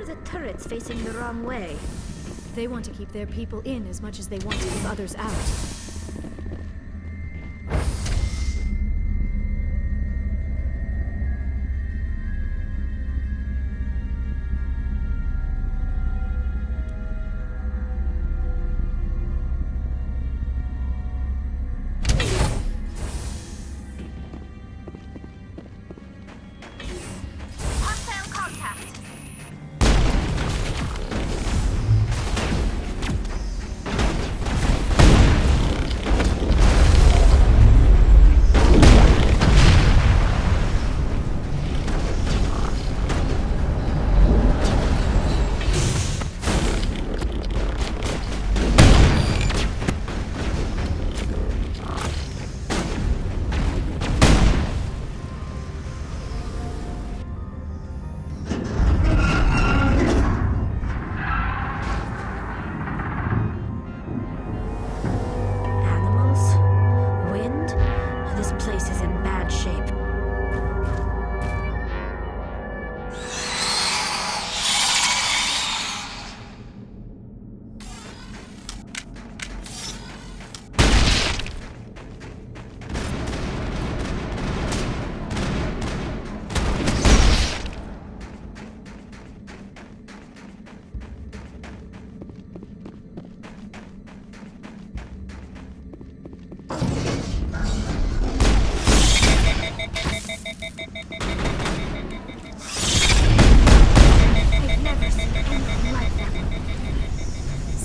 The turret's facing the wrong way. They want to keep their people in as much as they want to keep others out.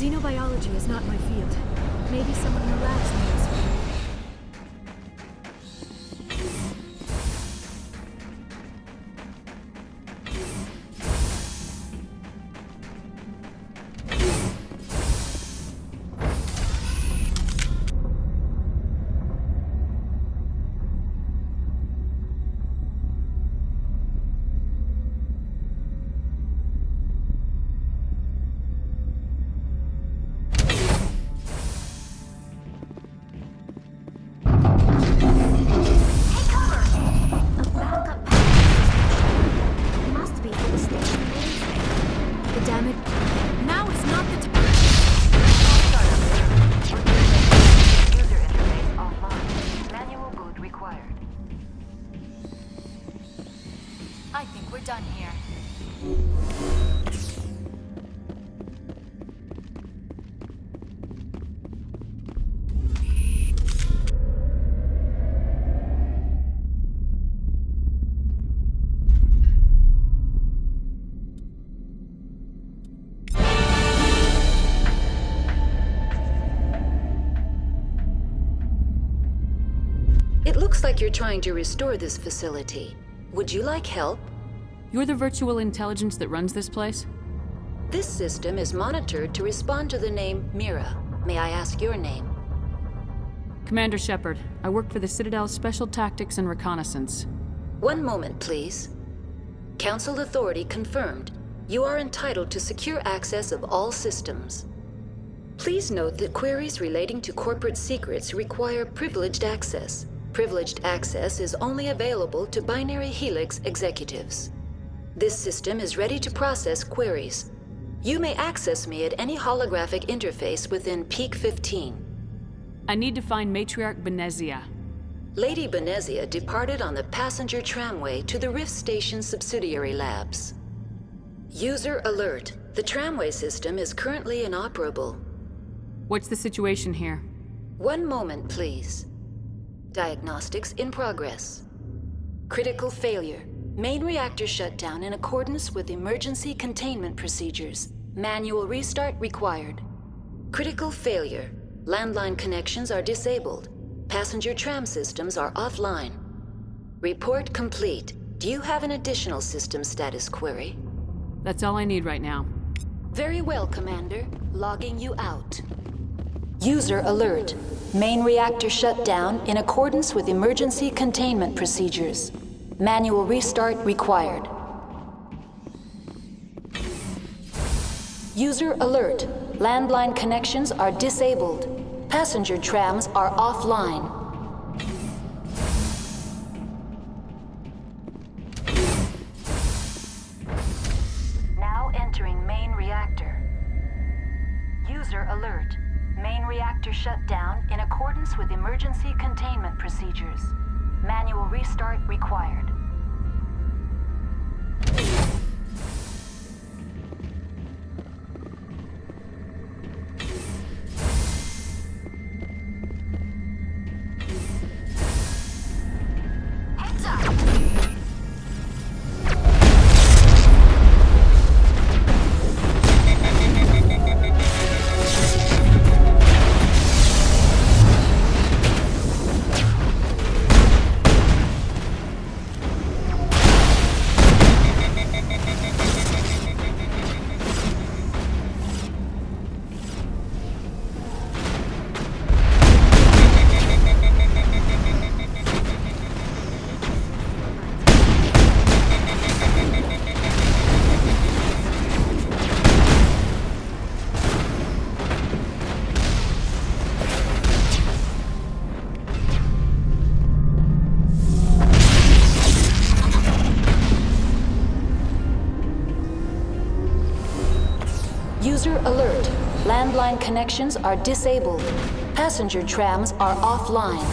Xenobiology is not my field. Maybe someone in the labs knows. I think we're done here. It looks like you're trying to restore this facility. Would you like help? You're the virtual intelligence that runs this place? This system is monitored to respond to the name Mira. May I ask your name? Commander Shepard. I work for the Citadel's Special Tactics and Reconnaissance. One moment, please. Council authority confirmed. You are entitled to secure access of all systems. Please note that queries relating to corporate secrets require privileged access. Privileged access is only available to Binary Helix executives. This system is ready to process queries. You may access me at any holographic interface within Peak 15. I need to find Matriarch Benezia. Lady Benezia departed on the passenger tramway to the Rift Station subsidiary labs. User alert. The tramway system is currently inoperable. What's the situation here? One moment, please. Diagnostics in progress. Critical failure. Main reactor shut down in accordance with emergency containment procedures. Manual restart required. Critical failure. Landline connections are disabled. Passenger tram systems are offline. Report complete. Do you have an additional system status query? That's all I need right now. Very well, Commander. Logging you out. User alert. Main reactor shut down in accordance with emergency containment procedures. Manual restart required. User alert. Landline connections are disabled. Passenger trams are offline. Now enter shut down in accordance with emergency containment procedures. Manual restart required. Heads up! User alert. Landline connections are disabled. Passenger trams are offline.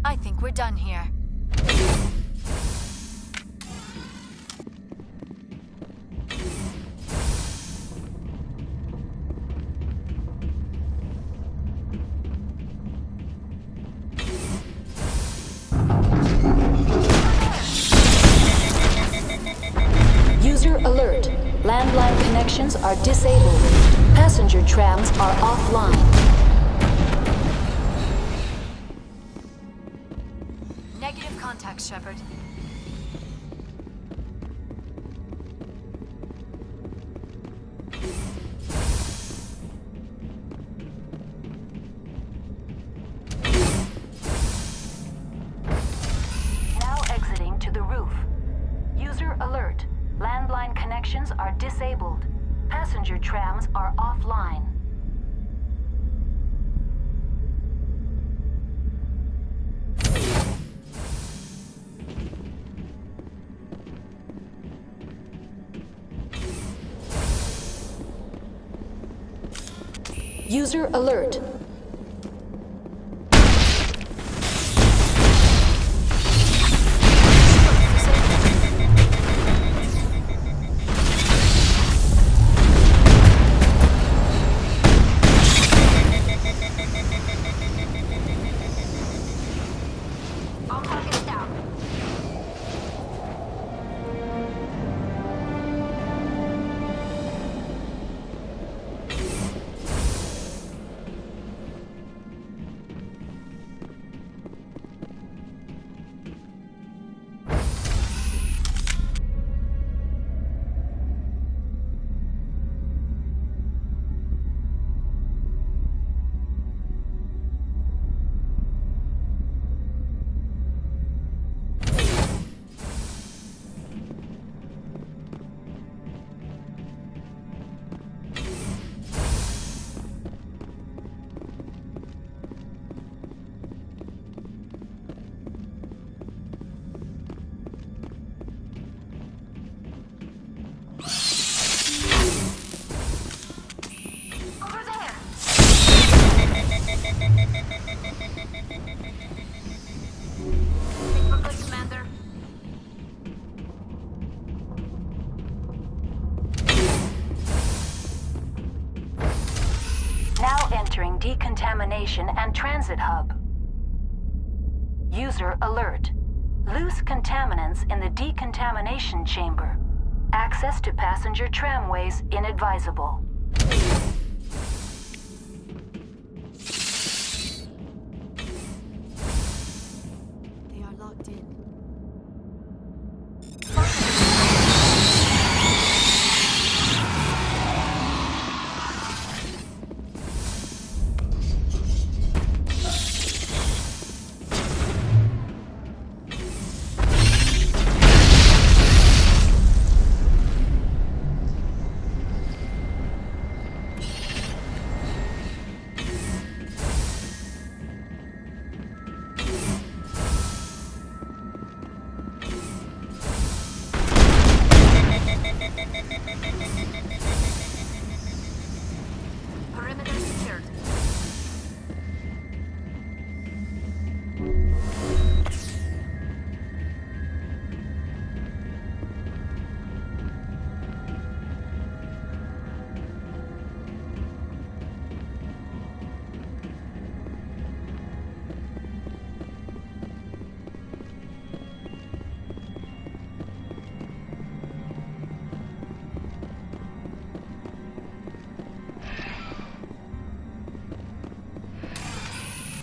I think we're done here. User alert. Landline connections are disabled. Passenger trams are offline. Negative contact, Shepard. Now exiting to the roof. User alert. Landline connections are disabled. Passenger trams are offline. User alert. All targets down. Over there. Think we're good, Commander. Now entering decontamination and transit hub. User alert. Loose contaminants in the decontamination chamber. Access to passenger tramways inadvisable. They are locked in.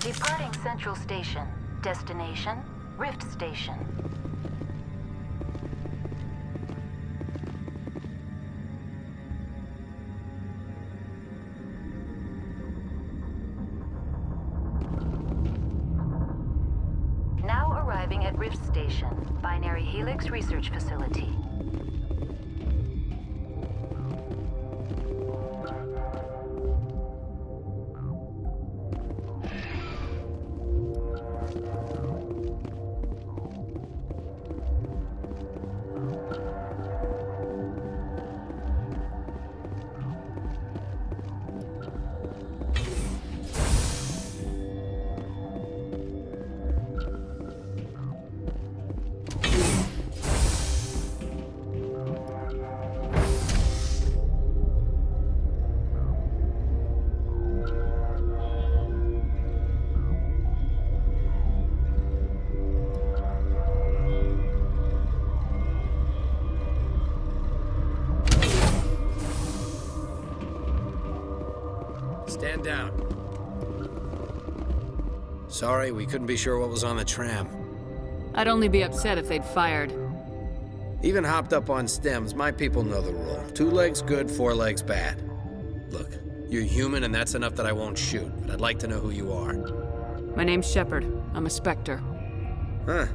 Departing Central Station. Destination, Rift Station. Now arriving at Rift Station, Binary Helix Research Facility. Stand down. Sorry, we couldn't be sure what was on the tram. I'd only be upset if they'd fired. Even hopped up on stems, my people know the rule. 2 legs good, 4 legs bad. Look, you're human and that's enough that I won't shoot, but I'd like to know who you are. My name's Shepard. I'm a Spectre. Huh.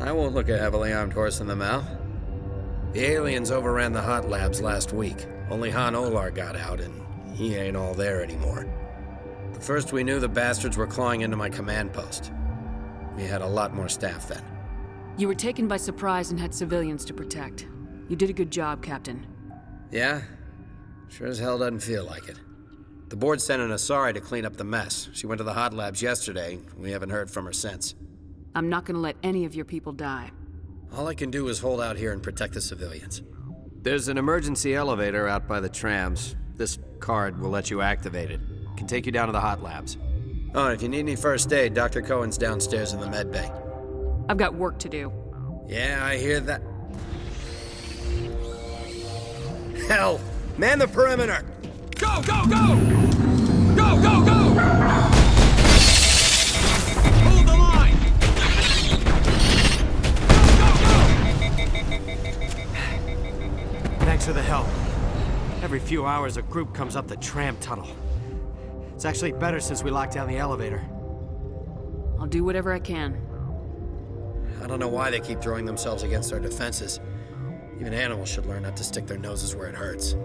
I won't look a heavily armed horse in the mouth. The aliens overran the hot labs last week. Only Han Olar got out, and he ain't all there anymore. The first we knew, the bastards were clawing into my command post. We had a lot more staff then. You were taken by surprise and had civilians to protect. You did a good job, Captain. Yeah? Sure as hell doesn't feel like it. The board sent an Asari to clean up the mess. She went to the hot labs yesterday. We haven't heard from her since. I'm not gonna let any of your people die. All I can do is hold out here and protect the civilians. There's an emergency elevator out by the trams. This card will let you activate it. Can take you down to the hot labs. Oh, and if you need any first aid, Dr. Cohen's downstairs in the med bay. I've got work to do. Yeah, I hear that. Hell! Man the perimeter! Go, go, go! Go, go, go! Hold the line! Go, go, go! Thanks for the help. Every few hours, a group comes up the tram tunnel. It's actually better since we locked down the elevator. I'll do whatever I can. I don't know why they keep throwing themselves against our defenses. Even animals should learn not to stick their noses where it hurts.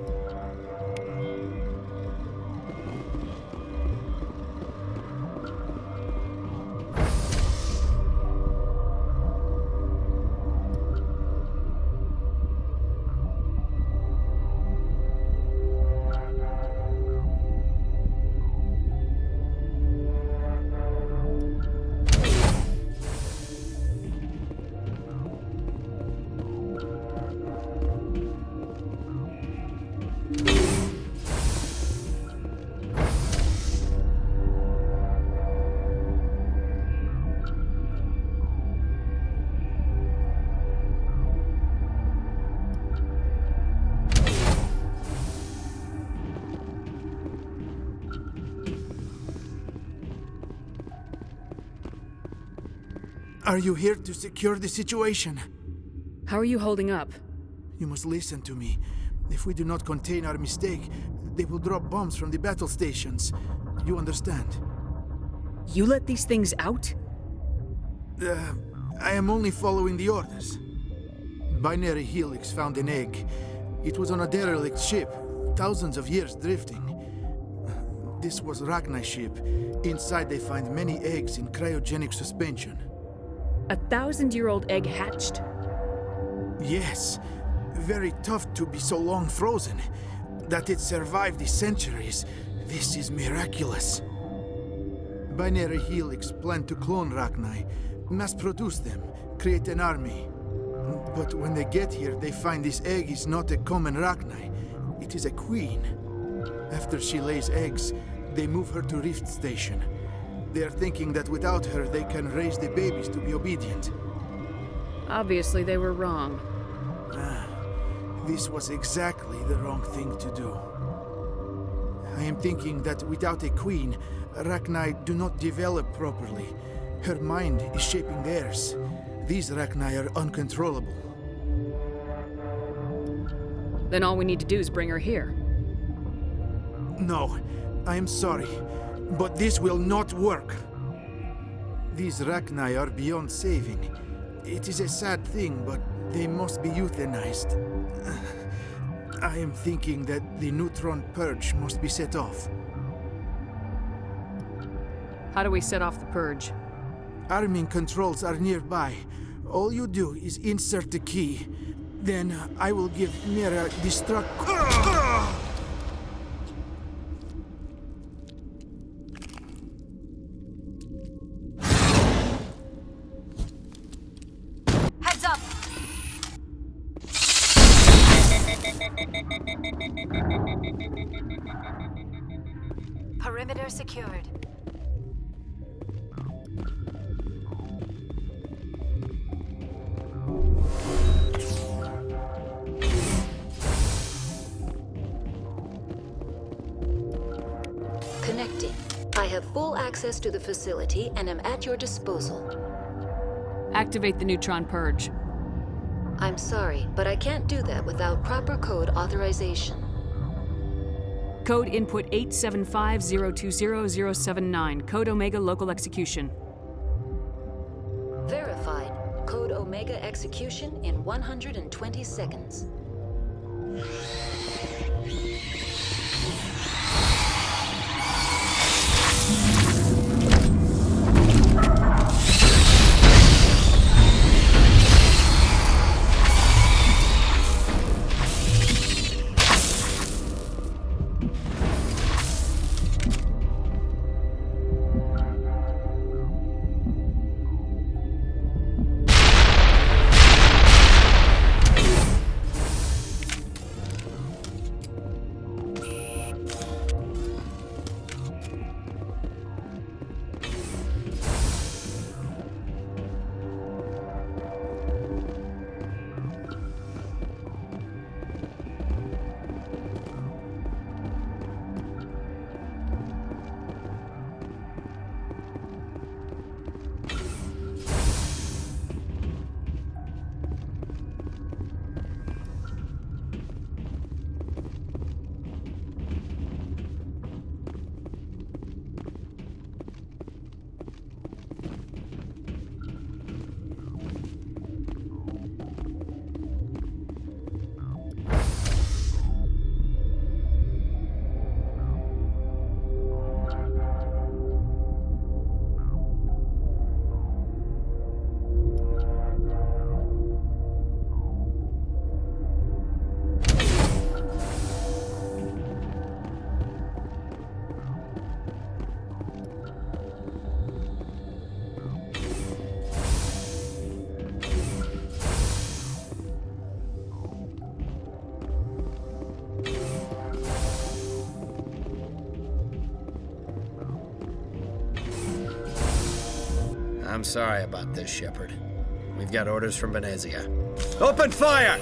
Are you here to secure the situation? How are you holding up? You must listen to me. If we do not contain our mistake, they will drop bombs from the battle stations. You understand? You let these things out? I am only following the orders. Binary Helix found an egg. It was on a derelict ship, thousands of years drifting. This was Rachni's ship. Inside they find many eggs in cryogenic suspension. 1,000-year-old egg hatched? Yes. Very tough to be so long frozen. That it survived the centuries, this is miraculous. Binary Helix planned to clone Rachni, mass-produce them, create an army. But when they get here, they find this egg is not a common Rachni. It is a queen. After she lays eggs, they move her to Rift Station. They are thinking that without her, they can raise the babies to be obedient. Obviously, they were wrong. This was exactly the wrong thing to do. I am thinking that without a queen, Rachni do not develop properly. Her mind is shaping theirs. These Rachni are uncontrollable. Then all we need to do is bring her here. No, I am sorry, but this will not work. These Rachni are beyond saving. It is a sad thing, but they must be euthanized. I am thinking that the neutron purge must be set off. How do we set off the purge? Arming controls are nearby. All you do is insert the key. Then I will give Mira destruct. Heads up! Perimeter secured. Connecting. I have full access to the facility and am at your disposal. Activate the neutron purge. I'm sorry, but I can't do that without proper code authorization. Code input 875020079. Code Omega local execution. Verified. Code Omega execution in 120 seconds. I'm sorry about this, Shepard. We've got orders from Venezia. Open fire!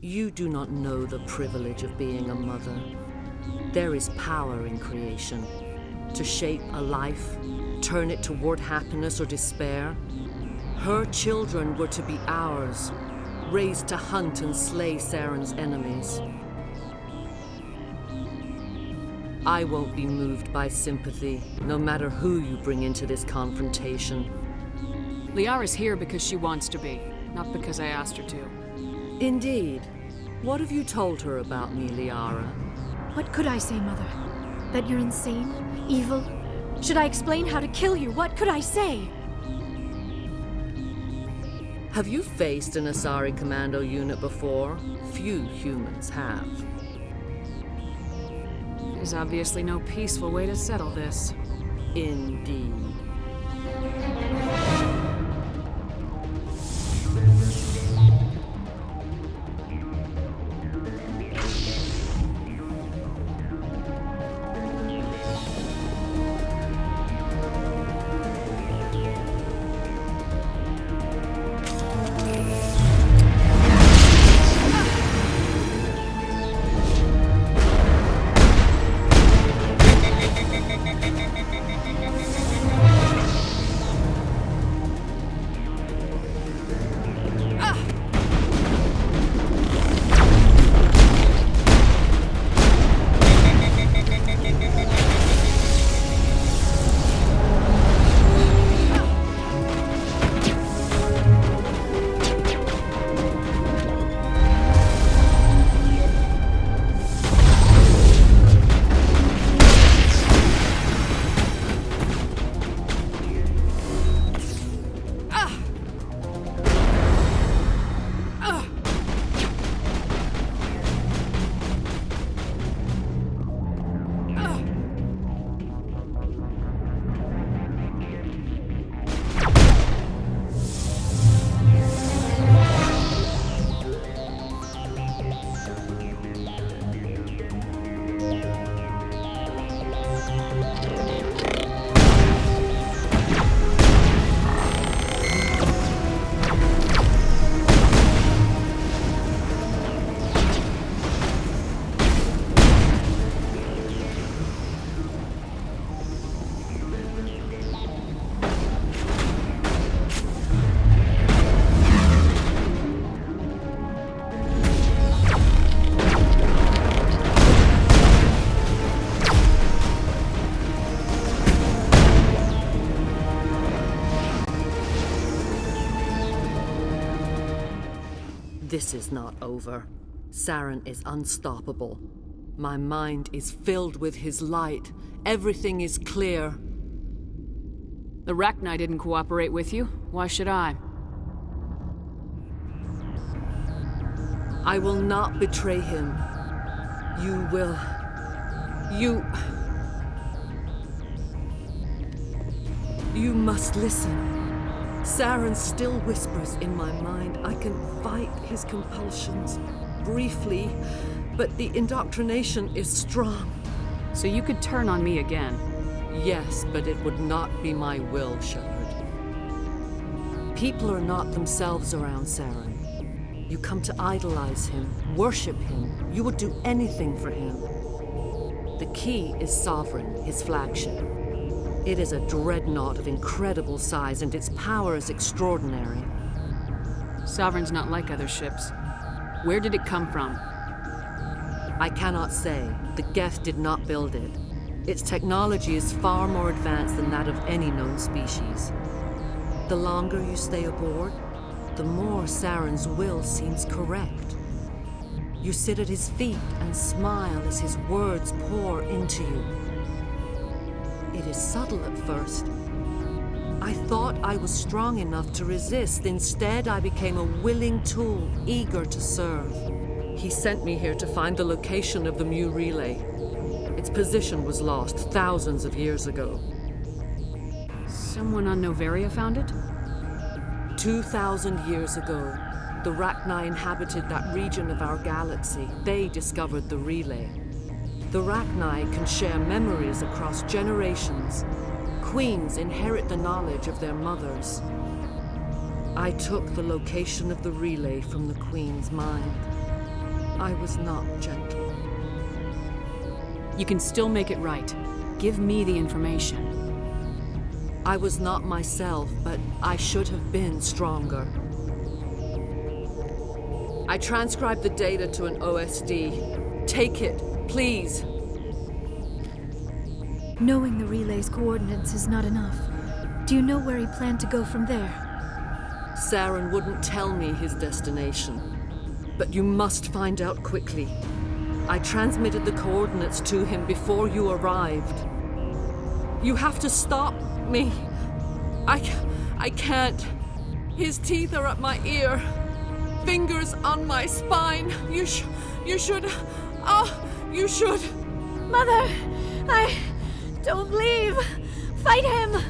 You do not know the privilege of being a mother. There is power in creation. To shape a life, turn it toward happiness or despair. Her children were to be ours, raised to hunt and slay Saren's enemies. I won't be moved by sympathy, no matter who you bring into this confrontation. Liara's here because she wants to be, not because I asked her to. Indeed. What have you told her about me, Liara? What could I say, Mother? That you're insane? Evil? Should I explain how to kill you? What could I say? Have you faced an Asari commando unit before? Few humans have. There's obviously no peaceful way to settle this. Indeed. This is not over. Saren is unstoppable. My mind is filled with his light. Everything is clear. The Rachni didn't cooperate with you. Why should I? I will not betray him. You will... You must listen. Saren still whispers in my mind. I can fight his compulsions, briefly, but the indoctrination is strong. So you could turn on me again? Yes, but it would not be my will, Shepard. People are not themselves around Saren. You come to idolize him, worship him. You would do anything for him. The key is Sovereign, his flagship. It is a dreadnought of incredible size, and its power is extraordinary. Sovereign's not like other ships. Where did it come from? I cannot say. The Geth did not build it. Its technology is far more advanced than that of any known species. The longer you stay aboard, the more Saren's will seems correct. You sit at his feet and smile as his words pour into you. It is subtle at first. I thought I was strong enough to resist. Instead, I became a willing tool, eager to serve. He sent me here to find the location of the Mu relay. Its position was lost thousands of years ago. Someone on Noveria found it? 2,000 years ago, the Rachni inhabited that region of our galaxy. They discovered the relay. The Rachni can share memories across generations. Queens inherit the knowledge of their mothers. I took the location of the relay from the Queen's mind. I was not gentle. You can still make it right. Give me the information. I was not myself, but I should have been stronger. I transcribed the data to an OSD. Take it, please. Knowing the relay's coordinates is not enough. Do you know where he planned to go from there? Saren wouldn't tell me his destination. But you must find out quickly. I transmitted the coordinates to him before you arrived. You have to stop me. I can't. His teeth are at my ear. Fingers on my spine. You should. You should. Mother! Don't leave! Fight him!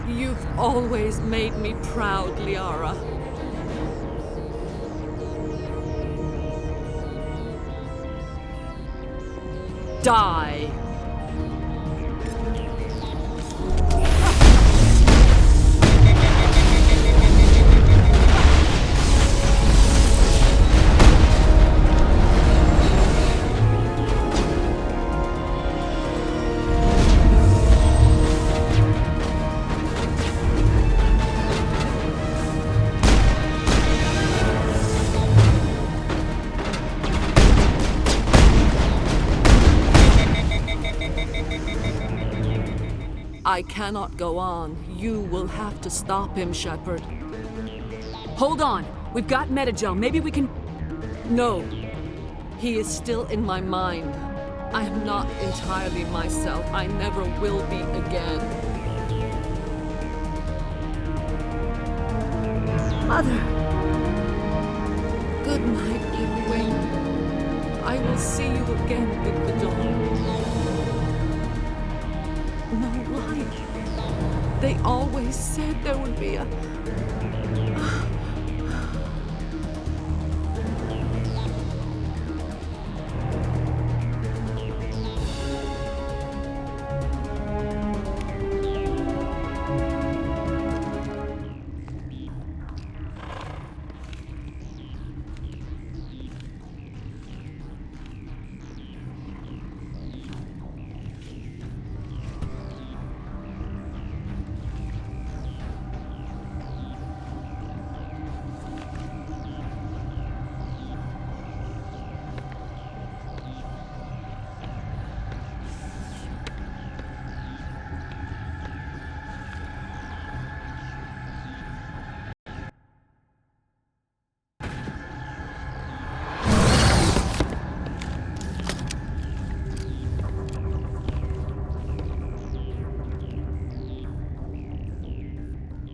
You've always made me proud, Liara. Die! I cannot go on. You will have to stop him, Shepard. Hold on! We've got Metagel. Maybe we can... No. He is still in my mind. I am not entirely myself. I never will be again. Mother! Good night, Wing. I will see you again with the dawn. No, why? They always said there would be a...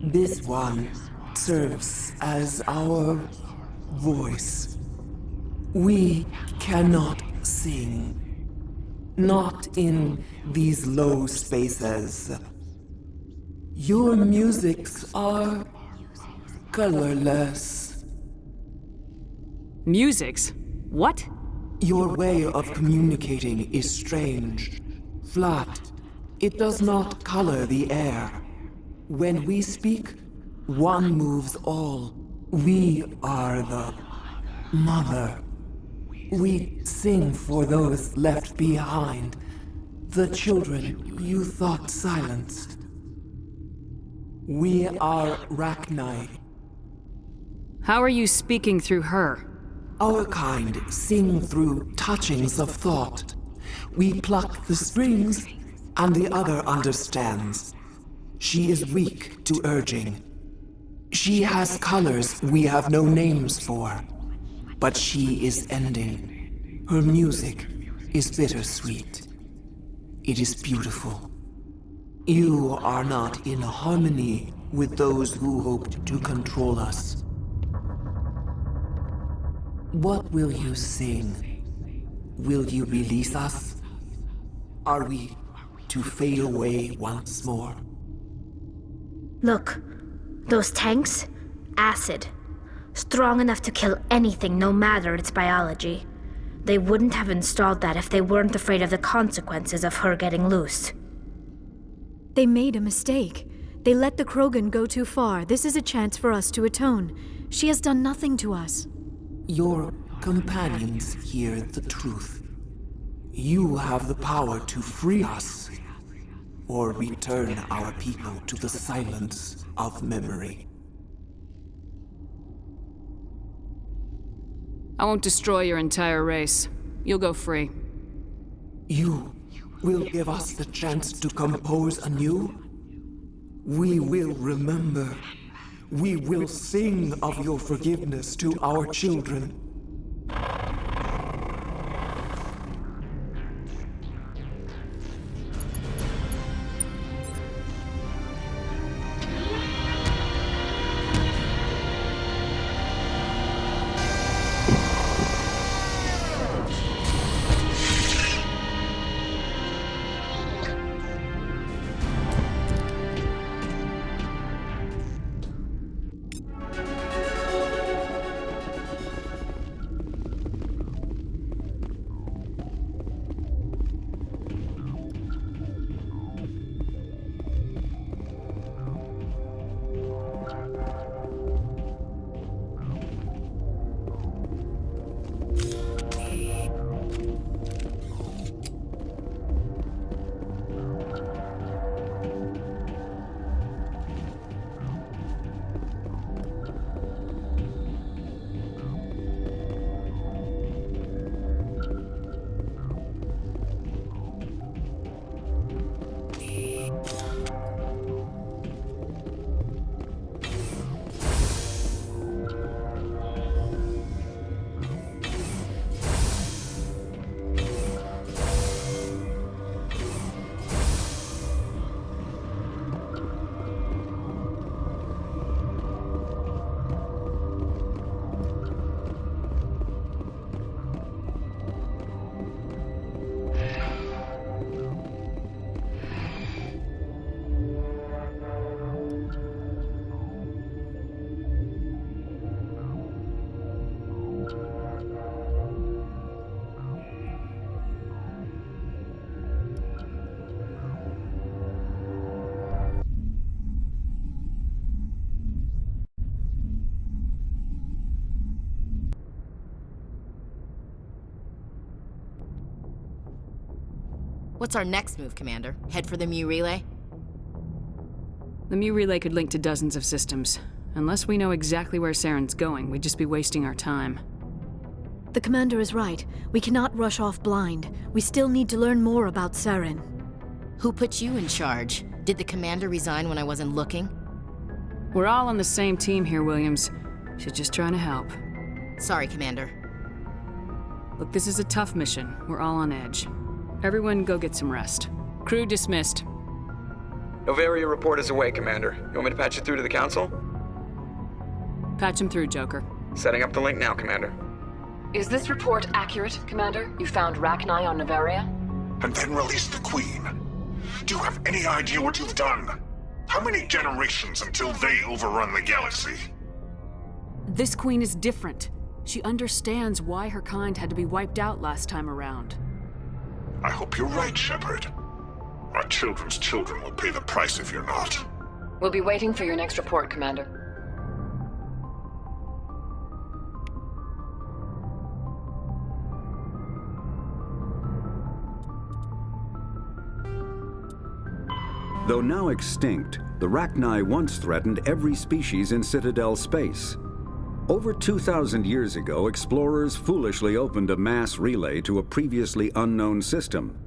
This one serves as our voice. We cannot sing. Not in these low spaces. Your musics are colorless. Musics? What? Your way of communicating is strange. Flat. It does not color the air. When we speak, one moves all. We are the mother. We sing for those left behind, the children you thought silenced. We are Rachni. How are you speaking through her? Our kind sing through touchings of thought. We pluck the strings, and the other understands. She is weak to urging. She has colors we have no names for. But she is ending. Her music is bittersweet. It is beautiful. You are not in harmony with those who hoped to control us. What will you sing? Will you release us? Are we to fade away once more? Look, those tanks? Acid. Strong enough to kill anything, no matter its biology. They wouldn't have installed that if they weren't afraid of the consequences of her getting loose. They made a mistake. They let the Krogan go too far. This is a chance for us to atone. She has done nothing to us. Your companions hear the truth. You have the power to free us, or return our people to the silence of memory. I won't destroy your entire race. You'll go free. You will give us the chance to compose anew? We will remember. We will sing of your forgiveness to our children. What's our next move, Commander? Head for the Mu Relay? The Mu Relay could link to dozens of systems. Unless we know exactly where Saren's going, we'd just be wasting our time. The Commander is right. We cannot rush off blind. We still need to learn more about Saren. Who put you in charge? Did the Commander resign when I wasn't looking? We're all on the same team here, Williams. She's just trying to help. Sorry, Commander. Look, this is a tough mission. We're all on edge. Everyone go get some rest. Crew dismissed. Novaria report is away, Commander. You want me to patch you through to the Council? Patch him through, Joker. Setting up the link now, Commander. Is this report accurate, Commander? You found Rachni on Novaria? And then released the Queen. Do you have any idea what you've done? How many generations until they overrun the galaxy? This Queen is different. She understands why her kind had to be wiped out last time around. I hope you're right, Shepard. Our children's children will pay the price if you're not. We'll be waiting for your next report, Commander. Though now extinct, the Rachni once threatened every species in Citadel space. Over 2,000 years ago, explorers foolishly opened a mass relay to a previously unknown system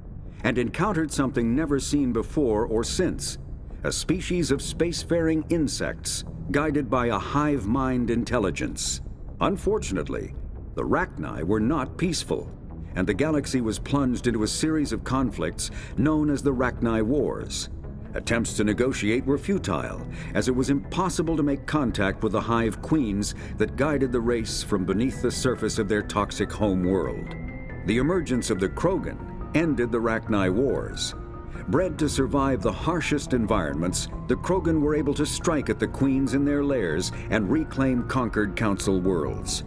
and encountered something never seen before or since, a species of spacefaring insects guided by a hive mind intelligence. Unfortunately, the Rachni were not peaceful, and the galaxy was plunged into a series of conflicts known as the Rachni Wars. Attempts to negotiate were futile, as it was impossible to make contact with the Hive Queens that guided the race from beneath the surface of their toxic home world. The emergence of the Krogan ended the Rachni Wars. Bred to survive the harshest environments, the Krogan were able to strike at the Queens in their lairs and reclaim conquered Council worlds.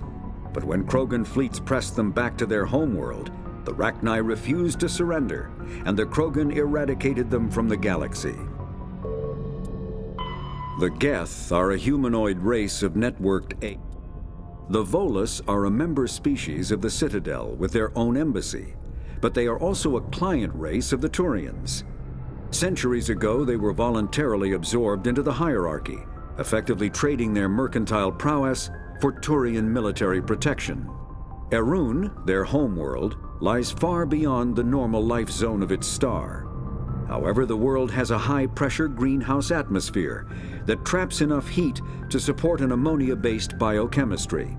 But when Krogan fleets pressed them back to their homeworld, the Rachni refused to surrender, and the Krogan eradicated them from the galaxy. The Geth are a humanoid race of networked apes. The Volus are a member species of the Citadel with their own embassy, but they are also a client race of the Turians. Centuries ago, they were voluntarily absorbed into the hierarchy, effectively trading their mercantile prowess for Turian military protection. Erun, their homeworld, lies far beyond the normal life zone of its star. However, the world has a high-pressure greenhouse atmosphere that traps enough heat to support an ammonia-based biochemistry.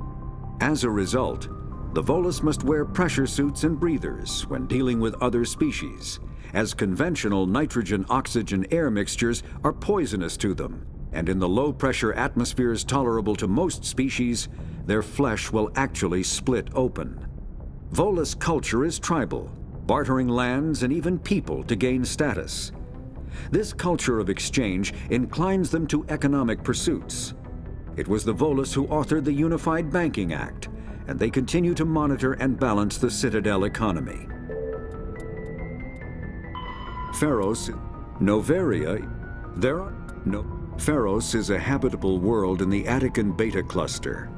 As a result, the Volus must wear pressure suits and breathers when dealing with other species, as conventional nitrogen-oxygen air mixtures are poisonous to them, and in the low-pressure atmospheres tolerable to most species, their flesh will actually split open. Volus culture is tribal, bartering lands and even people to gain status. This culture of exchange inclines them to economic pursuits. It was the Volus who authored the Unified Banking Act, and they continue to monitor and balance the Citadel economy. Pharos, Noveria, Pharos is a habitable world in the Attican Beta Cluster.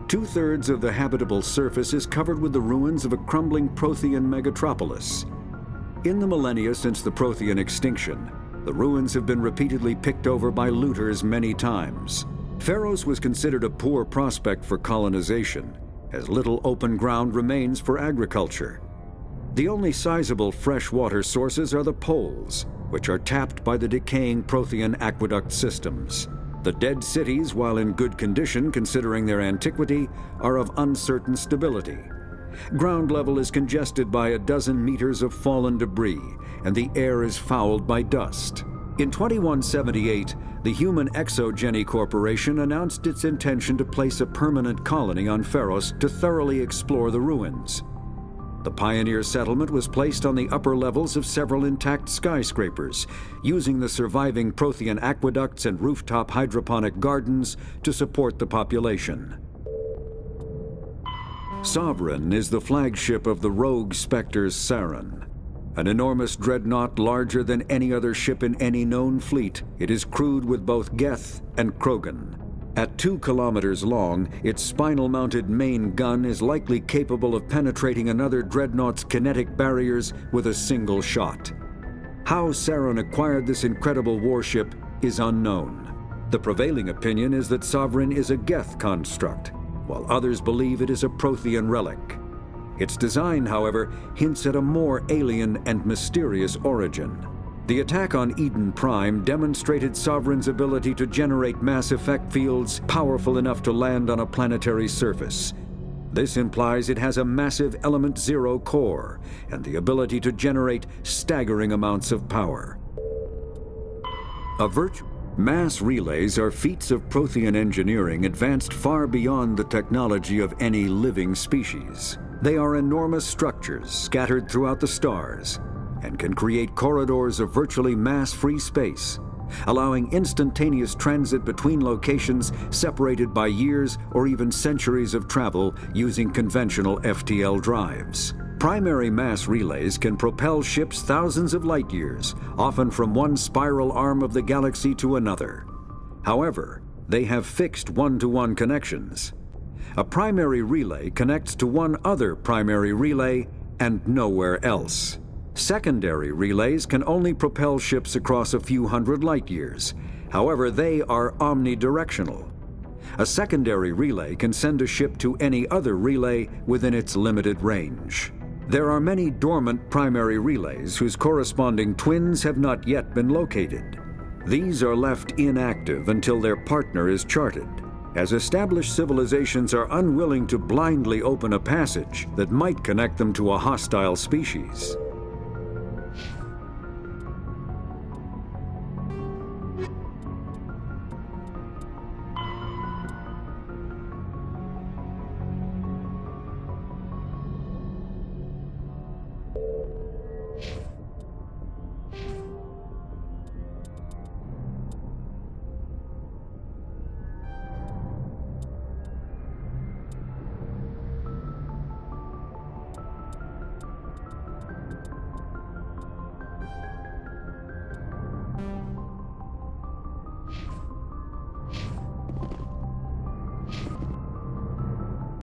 2/3 of the habitable surface is covered with the ruins of a crumbling Prothean megatropolis. In the millennia since the Prothean extinction, the ruins have been repeatedly picked over by looters many times. Pharos was considered a poor prospect for colonization, as little open ground remains for agriculture. The only sizable freshwater sources are the poles, which are tapped by the decaying Prothean aqueduct systems. The dead cities, while in good condition considering their antiquity, are of uncertain stability. Ground level is congested by a dozen meters of fallen debris, and the air is fouled by dust. In 2178, the Human Exogeny Corporation announced its intention to place a permanent colony on Pharos to thoroughly explore the ruins. The pioneer settlement was placed on the upper levels of several intact skyscrapers, using the surviving Prothean aqueducts and rooftop hydroponic gardens to support the population. Sovereign is the flagship of the rogue Spectres Saren. An enormous dreadnought larger than any other ship in any known fleet, it is crewed with both Geth and Krogan. At 2 kilometers long, its spinal-mounted main gun is likely capable of penetrating another dreadnought's kinetic barriers with a single shot. How Saren acquired this incredible warship is unknown. The prevailing opinion is that Sovereign is a Geth construct, while others believe it is a Prothean relic. Its design, however, hints at a more alien and mysterious origin. The attack on Eden Prime demonstrated Sovereign's ability to generate mass effect fields powerful enough to land on a planetary surface. This implies it has a massive Element Zero core and the ability to generate staggering amounts of power. Mass relays are feats of Prothean engineering advanced far beyond the technology of any living species. They are enormous structures scattered throughout the stars, and can create corridors of virtually mass-free space, allowing instantaneous transit between locations separated by years or even centuries of travel using conventional FTL drives. Primary mass relays can propel ships thousands of light years, often from one spiral arm of the galaxy to another. However, they have fixed one-to-one connections. A primary relay connects to one other primary relay and nowhere else. Secondary relays can only propel ships across a few hundred light years. However, they are omnidirectional. A secondary relay can send a ship to any other relay within its limited range. There are many dormant primary relays whose corresponding twins have not yet been located. These are left inactive until their partner is charted, as established civilizations are unwilling to blindly open a passage that might connect them to a hostile species.